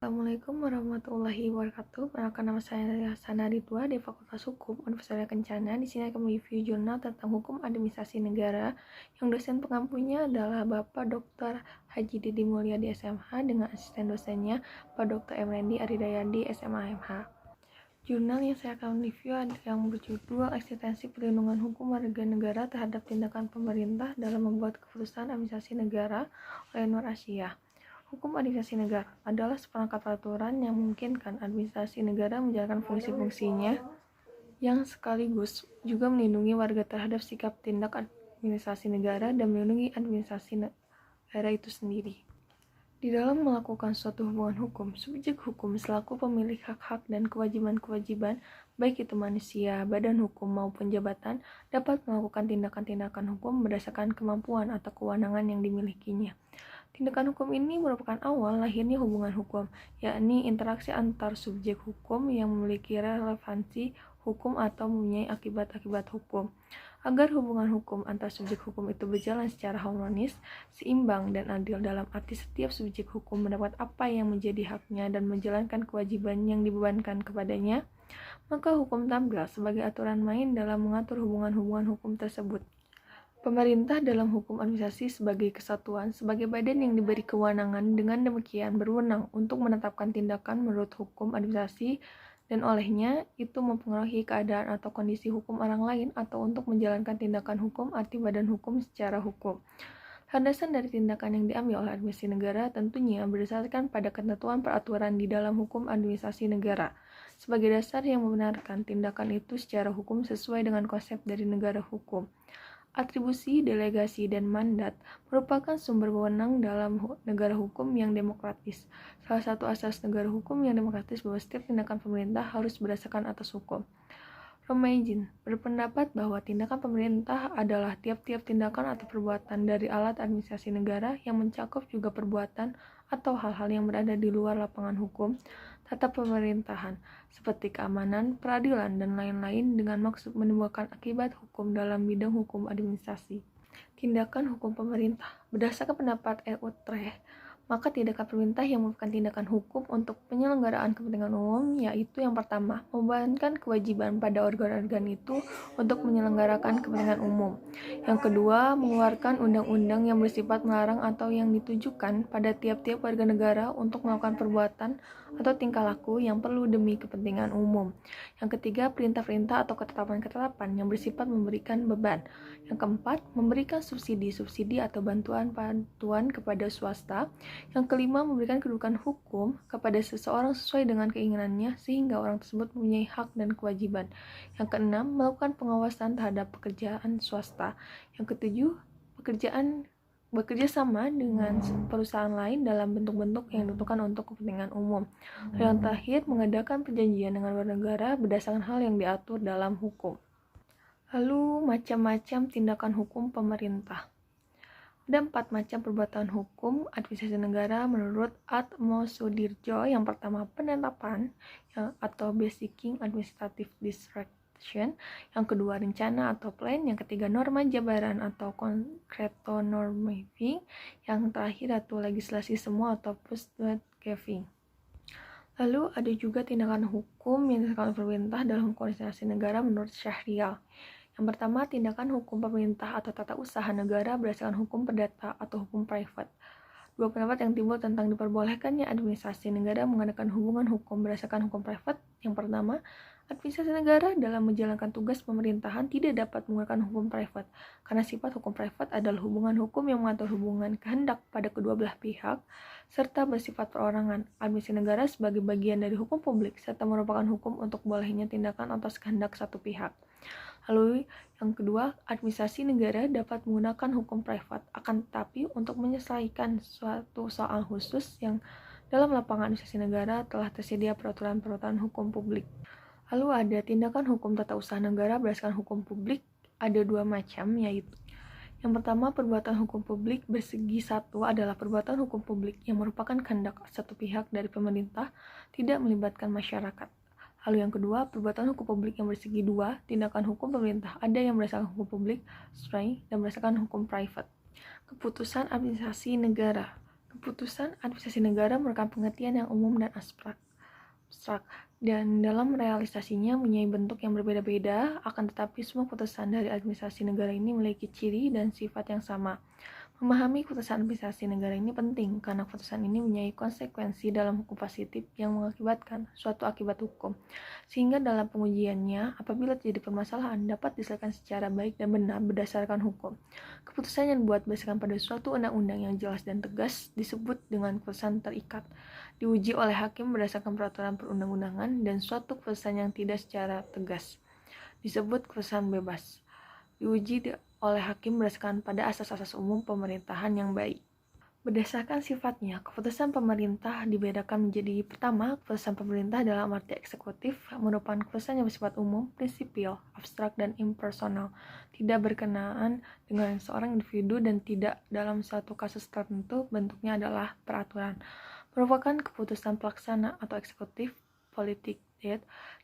Assalamualaikum warahmatullahi wabarakatuh. Perkenalkan, nama saya Sana Ridwa di Fakultas Hukum Universitas Kencana. Di sini akan mereview jurnal tentang hukum administrasi negara yang dosen pengampunya adalah Bapak Dr. Haji Didi Mulyadi SMH dengan asisten dosennya Pak Dr. Emrendi Aridayadi SMA MH. Jurnal yang saya akan review ada yang berjudul Eksistensi Perlindungan Hukum Warga Negara Terhadap Tindakan Pemerintah dalam Membuat Keputusan Administrasi Negara oleh Nur Asia. Hukum administrasi negara adalah seperangkat peraturan yang memungkinkan administrasi negara menjalankan fungsi-fungsinya yang sekaligus juga melindungi warga terhadap sikap tindak administrasi negara dan melindungi administrasi negara itu sendiri. Di dalam melakukan suatu hubungan hukum, subjek hukum selaku pemilik hak-hak dan kewajiban-kewajiban, baik itu manusia, badan hukum maupun jabatan, dapat melakukan tindakan-tindakan hukum berdasarkan kemampuan atau kewenangan yang dimilikinya. Tindakan hukum ini merupakan awal lahirnya hubungan hukum, yakni interaksi antar subjek hukum yang memiliki relevansi hukum atau mempunyai akibat-akibat hukum. Agar hubungan hukum antar subjek hukum itu berjalan secara harmonis, seimbang, dan adil dalam arti setiap subjek hukum mendapat apa yang menjadi haknya dan menjalankan kewajiban yang dibebankan kepadanya, maka hukum tampil sebagai aturan main dalam mengatur hubungan-hubungan hukum tersebut. Pemerintah dalam hukum administrasi sebagai kesatuan, sebagai badan yang diberi kewenangan, dengan demikian berwenang untuk menetapkan tindakan menurut hukum administrasi dan olehnya itu mempengaruhi keadaan atau kondisi hukum orang lain atau untuk menjalankan tindakan hukum arti badan hukum secara hukum. Landasan dari tindakan yang diambil oleh administrasi negara tentunya berdasarkan pada ketentuan peraturan di dalam hukum administrasi negara sebagai dasar yang membenarkan tindakan itu secara hukum sesuai dengan konsep dari negara hukum. Atribusi, delegasi, dan mandat merupakan sumber wewenang dalam negara hukum yang demokratis. Salah satu asas negara hukum yang demokratis bahwa setiap tindakan pemerintah harus berdasarkan atas hukum. Romaijin berpendapat bahwa tindakan pemerintah adalah tiap-tiap tindakan atau perbuatan dari alat administrasi negara yang mencakup juga perbuatan atau hal-hal yang berada di luar lapangan hukum, tata pemerintahan, seperti keamanan, peradilan, dan lain-lain dengan maksud menimbulkan akibat hukum dalam bidang hukum administrasi. Tindakan hukum pemerintah. Berdasarkan pendapat Utrecht, maka tindakan pemerintah yang merupakan tindakan hukum untuk penyelenggaraan kepentingan umum yaitu yang pertama, membebankan kewajiban pada organ-organ itu untuk menyelenggarakan kepentingan umum. Yang kedua, mengeluarkan undang-undang yang bersifat melarang atau yang ditujukan pada tiap-tiap warga negara untuk melakukan perbuatan atau tingkah laku yang perlu demi kepentingan umum. Yang ketiga, perintah-perintah atau ketetapan-ketetapan yang bersifat memberikan beban. Yang keempat, memberikan subsidi-subsidi atau bantuan-bantuan kepada swasta. Yang kelima, memberikan kedudukan hukum kepada seseorang sesuai dengan keinginannya sehingga orang tersebut mempunyai hak dan kewajiban. Yang keenam, melakukan pengawasan terhadap pekerjaan swasta. Yang ketujuh, bekerja sama dengan perusahaan lain dalam bentuk-bentuk yang ditentukan untuk kepentingan umum. Yang terakhir, mengadakan perjanjian dengan luar negara berdasarkan hal yang diatur dalam hukum. Lalu, macam-macam tindakan hukum pemerintah. Ada 4 macam perbuatan hukum administrasi negara menurut Atmo Sudirjo. Yang pertama, penetapan atau basicing administrative direction. Yang kedua, rencana atau plan. Yang ketiga, norma jabaran atau concreto normativing. Yang terakhir, atau legislasi semua atau postulate giving. Lalu ada juga tindakan hukum yang dilakukan pemerintah dalam koordinasi negara menurut Syahrial. Yang pertama, tindakan hukum pemerintah atau tata usaha negara berdasarkan hukum perdata atau hukum private. Dua pendapat yang timbul tentang diperbolehkannya administrasi negara mengadakan hubungan hukum berdasarkan hukum private. Yang pertama, administrasi negara dalam menjalankan tugas pemerintahan tidak dapat menggunakan hukum private, karena sifat hukum private adalah hubungan hukum yang mengatur hubungan kehendak pada kedua belah pihak, serta bersifat perorangan. Administrasi negara sebagai bagian dari hukum publik, serta merupakan hukum untuk bolehnya tindakan atas kehendak satu pihak. Lalu yang kedua, administrasi negara dapat menggunakan hukum private, akan tetapi untuk menyelesaikan suatu soal khusus yang dalam lapangan administrasi negara telah tersedia peraturan-peraturan hukum publik. Lalu ada tindakan hukum tata usaha negara berdasarkan hukum publik, ada 2 macam, yaitu yang pertama, perbuatan hukum publik bersegi satu adalah perbuatan hukum publik yang merupakan kehendak satu pihak dari pemerintah, tidak melibatkan masyarakat. Lalu yang kedua, perbuatan hukum publik yang bersegi dua, tindakan hukum pemerintah ada yang berdasarkan hukum publik dan berdasarkan hukum private. Keputusan administrasi negara. Keputusan administrasi negara merupakan pengertian yang umum dan abstrak, dan dalam realisasinya mempunyai bentuk yang berbeda-beda, akan tetapi semua keputusan dari administrasi negara ini memiliki ciri dan sifat yang sama. Memahami keputusan administrasi negara ini penting karena keputusan ini mempunyai konsekuensi dalam hukum positif yang mengakibatkan suatu akibat hukum. Sehingga dalam pengujiannya, apabila terjadi permasalahan dapat diselesaikan secara baik dan benar berdasarkan hukum. Keputusan yang dibuat berdasarkan pada suatu undang-undang yang jelas dan tegas disebut dengan keputusan terikat. Diuji oleh hakim berdasarkan peraturan perundang-undangan dan suatu keputusan yang tidak secara tegas disebut keputusan bebas. Diuji oleh hakim berdasarkan pada asas-asas umum pemerintahan yang baik. Berdasarkan sifatnya, keputusan pemerintah dibedakan menjadi pertama, keputusan pemerintah dalam arti eksekutif merupakan keputusan yang bersifat umum, prinsipil, abstrak, dan impersonal, tidak berkenaan dengan seorang individu dan tidak dalam suatu kasus tertentu bentuknya adalah peraturan. Merupakan keputusan pelaksana atau eksekutif politik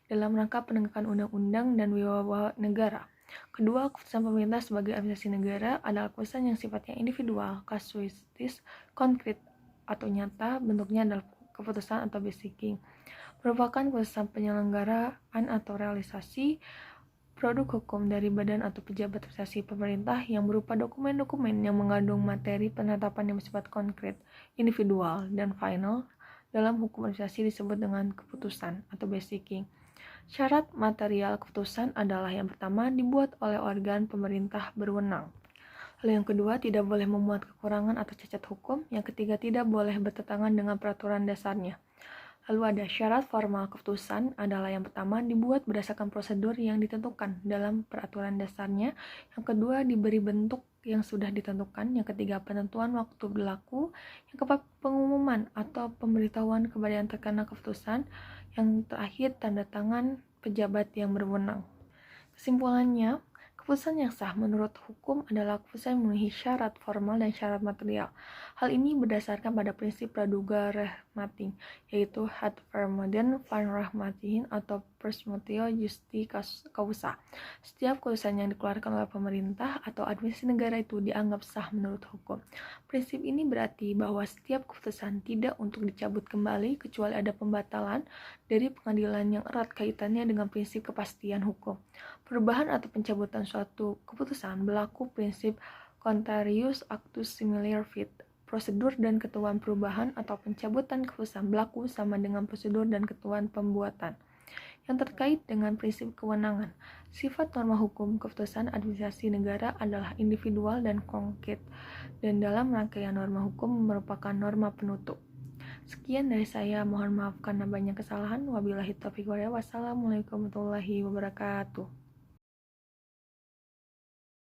dalam rangka penegakan undang-undang dan wibawa negara. Kedua, keputusan pemerintah sebagai administrasi negara adalah keputusan yang sifatnya individual, kasuistis, konkret, atau nyata, bentuknya adalah keputusan atau basiking. Merupakan keputusan penyelenggaraan atau realisasi produk hukum dari badan atau pejabat administrasi pemerintah yang berupa dokumen-dokumen yang mengandung materi penetapan yang bersifat konkret, individual, dan final. Dalam hukum administrasi disebut dengan keputusan atau basiking. Syarat material keputusan adalah yang pertama dibuat oleh organ pemerintah berwenang. Lalu yang kedua tidak boleh memuat kekurangan atau cacat hukum. Yang ketiga tidak boleh bertentangan dengan peraturan dasarnya. Lalu ada syarat formal keputusan adalah yang pertama dibuat berdasarkan prosedur yang ditentukan dalam peraturan dasarnya. Yang kedua diberi bentuk yang sudah ditentukan. Yang ketiga penentuan waktu berlaku. Yang keempat pengumuman atau pemberitahuan kepada yang terkena keputusan. Yang terakhir tanda tangan pejabat yang berwenang. Kesimpulannya, keputusan yang sah menurut hukum adalah keputusan yang memenuhi syarat formal dan syarat material. Hal ini berdasarkan pada prinsip praduga rehmating, yaitu ad vermodem van rahmatihin atau presumptio justi causa. Setiap keputusan yang dikeluarkan oleh pemerintah atau administrasi negara itu dianggap sah menurut hukum. Prinsip ini berarti bahwa setiap keputusan tidak untuk dicabut kembali kecuali ada pembatalan dari pengadilan yang erat kaitannya dengan prinsip kepastian hukum. Perubahan atau pencabutan suatu keputusan berlaku prinsip contrarius actus similar fit. Prosedur dan ketentuan perubahan atau pencabutan keputusan berlaku sama dengan prosedur dan ketentuan pembuatan. Yang terkait dengan prinsip kewenangan, sifat norma hukum keputusan administrasi negara adalah individual dan konkret, dan dalam rangkaian norma hukum merupakan norma penutup. Sekian dari saya, mohon maaf karena banyak kesalahan. Wabillahi taufiq wal hidayah. Wassalamualaikum warahmatullahi wabarakatuh.